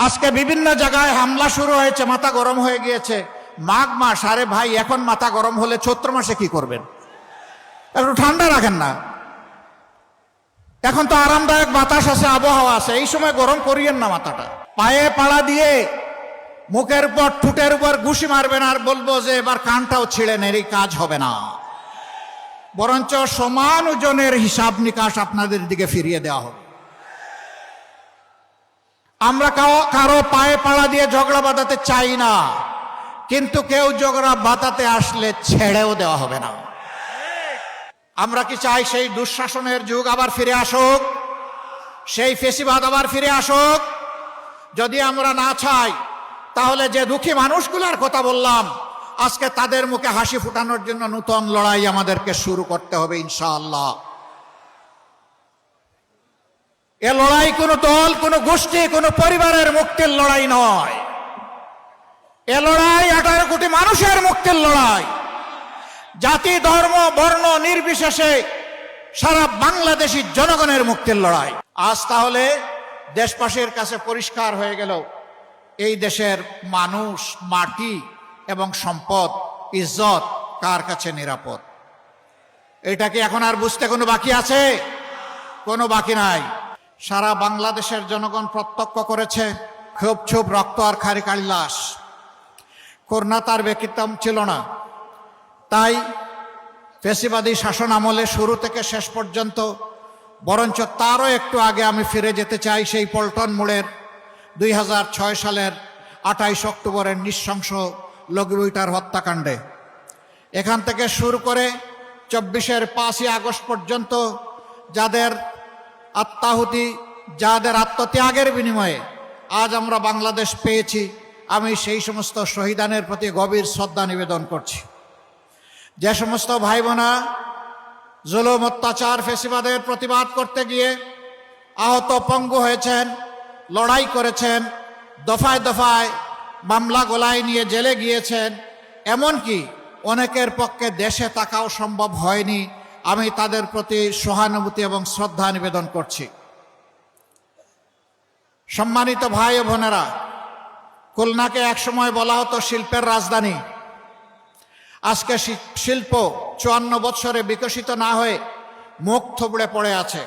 আজকে বিভিন্ন জায়গায় হামলা শুরু হয়েছে, মাথা গরম হয়ে গিয়েছে। মাঘ মাস, আরে ভাই এখন মাথা গরম হলে চৈত্র মাসে কি করবেন? একটু ঠান্ডা রাখেন না। এখন তো আরামদায়ক বাতাস আছে, আবহাওয়া আছে, এই সময় গরম করিয়েন না মাথাটা। পায়ে পাড়া দিয়ে মুখের উপর ঠুটের উপর ঘুষি মারবেন আর বলবো যে এবার কানটাও ছিঁড়েন, এরই কাজ হবে না। বরঞ্চ সমান ওজনের হিসাব নিকাশ আপনাদের দিকে ফিরিয়ে দেওয়া হবে। আমরা কারো পায়ে পাড়া দিয়ে ঝগড়া বাঁধাতে চাই না, কিন্তু কেউ ঝগড়া বাঁধাতে আসলে ছেড়েও দেওয়া হবে না। আমরা কি চাই সেই দুঃশাসনের যুগ আবার ফিরে আসুক, সেই ফেসিবাদ আবার ফিরে আসুক? যদি আমরা না চাই, তাহলে যে দুঃখী মানুষগুলোর কথা বললাম, আজকে তাদের মুখে হাসি ফুটানোর জন্য নতুন লড়াই আমাদেরকে শুরু করতে হবে ইনশাআল্লাহ। এ লড়াই কোনো দল, কোনো গোষ্ঠী, কোনো পরিবারের মুক্তির লড়াই নয়। এ লড়াই 18 কোটি মানুষের মুক্তির লড়াই। জাতি, ধর্ম, বর্ণ নির্বিশেষে সারা বাংলাদেশী জনগণের মুক্তির লড়াই। আজ তাহলে দেশবাসীর কাছে পরিষ্কার হয়ে গেল এই দেশের মানুষ, মাটি এবং সম্পদ, ইজ্জত কার কাছে নিরাপদ। এটা কি এখন আর বুঝতে কোনো বাকি আছে? কোনো বাকি নাই। সারা বাংলাদেশের জনগণ প্রত্যক্ষ করেছে খুব খুব রক্ত আর খারিকারি লাশ। করোনা তার ব্যতিক্রম ছিল না। তাই ফ্যাসিবাদী শাসন আমলে শুরু থেকে শেষ পর্যন্ত, বরঞ্চ তারও একটু আগে আমি ফিরে যেতে চাই সেই পল্টন মোড়ের 2006 সালের 28 অক্টোবরের নৃশংস লগিবইটার হত্যাকাণ্ডে। এখান থেকে শুরু করে 24-এর 5ই আগস্ট পর্যন্ত যাদের আত্মাহুতি, যাদের আত্মত্যাগের বিনিময়ে আজ আমরা বাংলাদেশ পেয়েছি, আমি সেই সমস্ত শহীদানের প্রতি গভীর শ্রদ্ধা নিবেদন করছি। যে সমস্ত ভাই বোনা জুলুম, অত্যাচার, ফ্যাসিবাদের প্রতিবাদ করতে গিয়ে আহত, পঙ্গু হয়েছেন, লড়াই করেছেন, দফায় দফায় মামলা গলায় নিয়ে জেলে গিয়েছেন, এমনকি অনেকের পক্ষে দেশে থাকাও সম্ভব হয়নি, আমি তাদের প্রতি সহানুভূতি এবং শ্রদ্ধা নিবেদন করছি। সম্মানিত ভাই ও বোনেরা, খুলনাকে একসময় বলা হতো শিল্পের রাজধানী। আজকে শিল্প 54 বছরে বিকশিত না হয়ে মুখ থুবড়ে পড়ে আছে।